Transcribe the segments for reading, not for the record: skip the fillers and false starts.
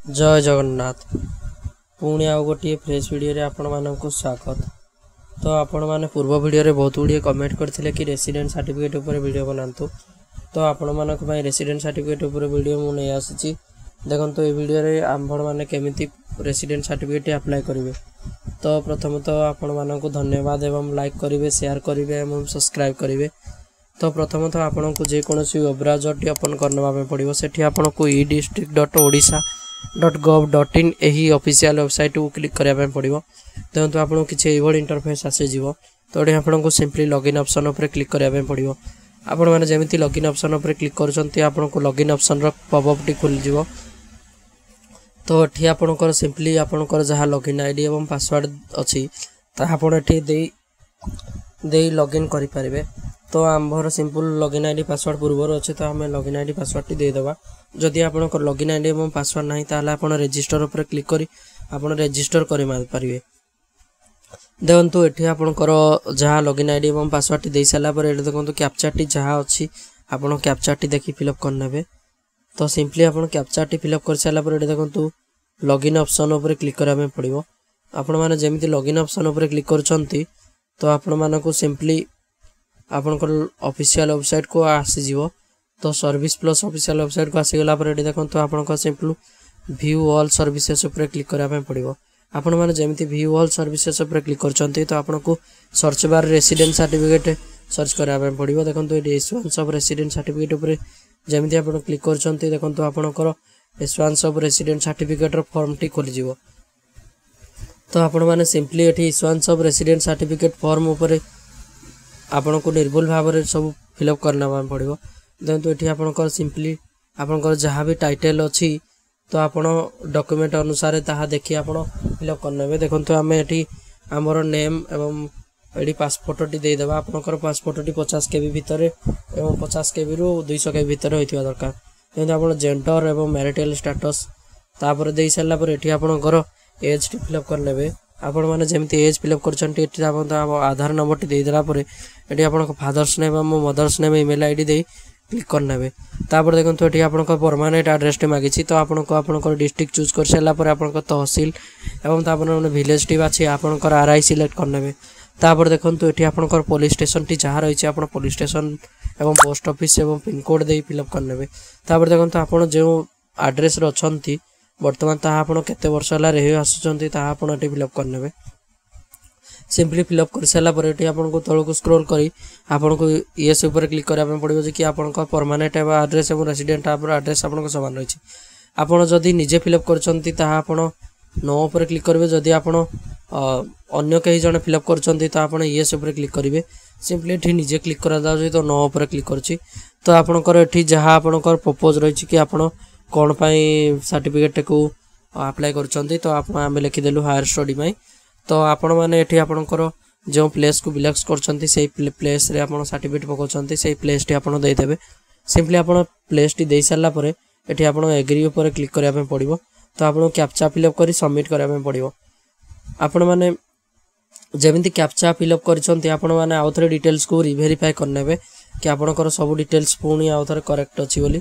जय जगन्नाथ पुणी आउ गोटे फ्रेश वीडियो आपण मानक स्वागत। तो आपण मैंने पूर्व वीडियो बहुत गुड़िए कमेंट करते कि रेसिडेंट सर्टिफिकेट उपर वीडियो बनातु। तो आपण मानक रेसिडेंट सर्टिफिकेट उपर वीडियो मु नहीं आसी। देखो ये वीडियो आपण मैंने केमिति रेसिडेंट सर्टिफिकेट अप्लाई करेंगे। तो प्रथम तो आपण मानक धन्यवाद एवं लाइक करेंगे, शेयर करेंगे एवं सब्सक्राइब करेंगे। तो प्रथम तो आपन को जेकोसी वेब ब्राउजर ओपन करने पड़ो से आपन को edistrict.odisha.gov.in यही ऑफिशियल वेबसाइट को क्लिक करने पड़ो। देखो आपको किसी इंटरफेस आसीज। तो ये आपको सिंपली लॉगिन ऑप्शन उपर क्लिक करने पड़ो। आपण मैंने जमी लॉगिन ऑप्शन उपर क्लिक कर लॉगिन ऑप्शन पॉपअप टी खुल जाव। तो ये आपंकर सिंपली आपंकर जहाँ लॉगिन आईडी एवं पासवर्ड अच्छी दे लॉगिन करें। तो आमर सिंपल लॉगिन आईडी पासवर्ड पूर्वर अच्छे तो आम लॉगिन आईडी पासवर्ड टी देदेबा। जदि आपन लॉगिन आईडी एवं पासवर्ड नहीं ताला आपन रजिस्टर उपर क्लिक करी आपन रजिस्टर करि पारिबे। देखंतु एठी आपनकर जहाँ लॉगिन आईडी एवं पासवर्ड टी दे साला पर एठी देखंतु कैप्चा टी जहाँ अछि आपन कैप्चा टी देखि फिलअप करनेबे। तो सिंपली आपन कैप्चा टी फिलअप कर साला पर एठी देखंतु लॉगिन ऑप्शन उपर क्लिक करबे पड़िबो। आपन माने जेमिति लॉगिन ऑप्शन उपर क्लिक करछंती तो आपन मानको सिंपली आपनकर ऑफिशियल वेबसाइट को आसीजिवो। तो सर्विस प्लस ऑफिशियल वेबसाइट को आसीगला पर एठी देखंतु आपनकर सिंपल व्यू ऑल सर्विसेस उपर क्लिक करबे पड़िबो। आपण माने जेमिति व्यू ऑल सर्विसेस उपर क्लिक करछंती तो आपनको search bar resident certificate search करबे पड़िबो। देखंतु एठी इश्यूएंस ऑफ रेसिडेंट सर्टिफिकेट उपर जेमिति आपण क्लिक करछंती देखंतु आपनकर इश्यूएंस ऑफ रेसिडेंट सर्टिफिकेट रो फॉर्म टी खोल जिवो। तो आपण माने सिंपली एठी issuance of resident certificate form उपर आपन को निर्भुल भाव में सब फिलअप करना पड़ो। देखो ये आपंकर सिंपली आपंकर जहाँ भी टाइटल अच्छी तो आप डॉक्यूमेंट अनुसार ताहा देखी आप फिलअप करने। देखो आम ये आमर नेम एवं ये पासपोर्ट टी देदेबा। आपंकर पासपोर्ट टी 50 KB भितर एवं 50 KB रु 200 KB भितर होता दरकार। देखते आप जेंडर एवं मैरिटल स्टेटस तापर दे सारा पर ये आपंकर एज टी फिलअप करने। आपण मैंने जमी एज फिलअप कर आधार नंबर टी देदेला ये आप फादर्स नेम और मदर्स नेम ईमेल आईडी दे क्लिक करने। तापर देखो ये आप परमानेंट एड्रेस टी मागी तो आपंकर डिस्ट्रिक्ट चूज कर सारापर आप तहसील एवं तापर विलेज टी बाछी आपंकर RI सिलेक्ट करने। तापर देखो ये आपंकर पुलिस स्टेशन टी जहाँ रही है पुलिस स्टेशन एवं पोस्ट ऑफिस एवं पिनकोड दे फिलअप करने। तापर देखो आप जो एड्रेस अच्छा बर्तमान ताहा आपण केते वर्ष हला रही आसुचंती ताहा आपण एटी फिलअप करनेबे। सिंपली फिलअप कर साला पर एटी आपण को तळ को स्क्रॉल करी आपण को यस ऊपर क्लिक करबा पड़िबो जे कि आपण को परमानेंट एड्रेस एवं रेसिडेंट एड्रेस आपण को समान रही। आपण जदि निजे फिलअप करचंती ताहा आपण नो ऊपर क्लिक करबे। जदि आपण अन्य कई जण फिलअप करचंती तो आपण यस ऊपर क्लिक करिवे। सिंपली एठी निजे क्लिक करा जाउची तो नो ऊपर क्लिक करची। तो आपणकर एठी जहाँ आपणकर प्रपोज रही कि आपण कौन पाई सर्टिफिकेट को अप्लाई करछंती तो आम लिखिदेलु हायर स्टडी में। तो आपण मैंने ये आपंकर जो प्लेस को बिलंग्स करछंती से प्लेस रे आपण सर्टिफिकेट पकाउछंती से प्लेस टी आपण देदेबे। सिंपली आपण प्लेस टी दे सारा पर एठी आपण एग्री ऊपर क्लिक करबा पड़िबो। तो आपण कैप्चा फिलअप करी सबमिट करबा पड़िबो। आपण माने जेमिति कैप्चा फिलअप करछंती आपण माने आउ थरे डिटेल्स को रिवेरीफाई करनेबे कि आपणकर सब डिटेल्स पुणी आउ थरे करेक्ट अछि बोली।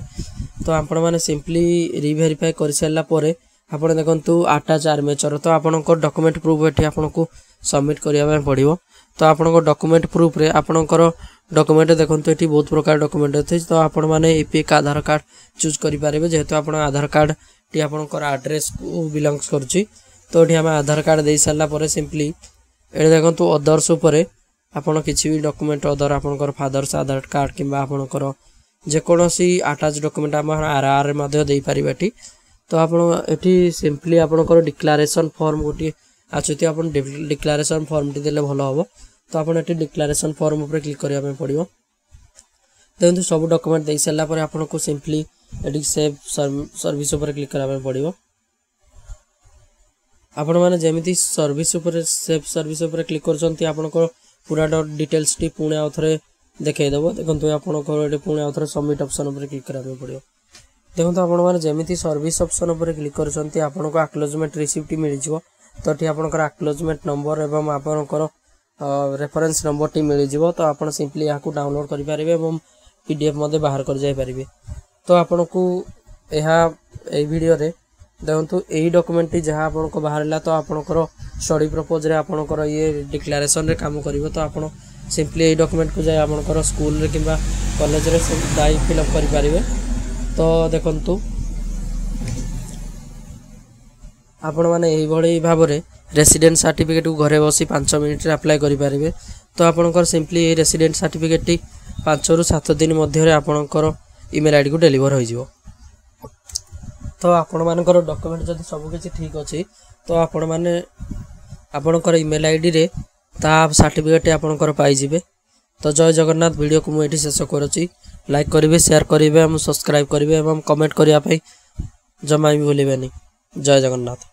तो आपण माने सिंपली रिवेरीफाई कर सारा पर आपण देखंतु अटैच आर्मेचर तो आपणकर डॉक्यूमेंट प्रूफ एठी आपनको सबमिट करिया पड़िबो। तो आपणकर डॉक्यूमेंट प्रूफ रे आपणकर डॉक्यूमेंट देखंतु एठी बहुत प्रकार डॉक्यूमेंट अछि। तो आपण माने एपीएक आधार कार्ड चूज करि पारिबे जेहेतु आपण आधार कार्ड टी आपणकर एड्रेस को बिलोंग्स करछि। तो एठी हम आधार कार्ड दे सारा पर सिंपली ए देखंतु अदर्स ऊपर आपण किछि भी डॉक्यूमेंट अदर आपणकर फादर्स आधार कार्ड किबा आपणकर जेकोसी अटैच डॉक्यूमेंट आम RR मध्ये दे पारिबे एठी। तो आपण एठी सिंपली आपणकर डिक्लेरेशन फॉर्म गोटी आछुती आपण डिक्लेरेशन फॉर्म टी देले भलो हबो। तो आपण एठी डिक्लेरेशन फॉर्म ऊपर क्लिक करिया पड़िबो। देखंतु सब डॉक्यूमेंट दे साला पर आपनको सिंपली एठी सेव सर्विस ऊपर क्लिक करबा पड़िबो। आपण माने जेमिति सर्विस ऊपर सेव सर्विस ऊपर क्लिक करछंती आपनको पूरा डिटेल्स टी पुणे आउ थरे देखे देबो। देखंतु आपनको एठी पुणे आउ थरे सबमिट ऑप्शन ऊपर क्लिक करबा पड़िबो। देखंतु आपण माने जेमिति सर्विस ऑप्शन ऊपर क्लिक करछंती आपनको एक्नॉलेजमेंट रिसीप्ट मिल जिवो। तो एठी आपनकर एक्नॉलेजमेंट नंबर एवं आपनकर रेफरेंस नंबर टी मिल जिवो। तो आपण सिंपली याकू डाउनलोड करि पारिबे एवं PDF मध्ये बाहर कर जाय पारिबे। तो आपनको एहा ए वीडियो रे देखो यही डॉक्यूमेंट जहाँ आपको बाहर तो आपंकर स्टडी प्रपोज रे आपंकर ये डिक्लेरेशन रे काम करिवो तो आपण सिंपली यही डॉक्यूमेंट को जाय आपंकर स्कूल रे किंबा कॉलेज रे दाई फिलअप करि पारिबे। तो देखंतु आपण माने एही भଳି भाबरे रेसिडेंट सर्टिफिकेट को घरे बसी 5 मिनिट रे अप्लाई करि पारिबे। तो आपंकर सिंपली ये रेसिडेंट सर्टिफिकेट टी 5 रु 7 दिन मध्य रे आपंकर ईमेल आईडी को डिलीवर हो जिवो। तो आपण मानकर डॉक्यूमेंट जदि सब किछि ठीक अछि तो आपण माने आपणकर ईमेल आईडी रे ता सर्टिफिकेट आपणकर पाई जिवे। तो जय जगन्नाथ। वीडियो को मुझे शेष करुच्ची। लाइक करेंगे, शेयर करेंगे, सब्सक्राइब करेंगे और कमेंट करने जमा भी भूलें। जय जगन्नाथ।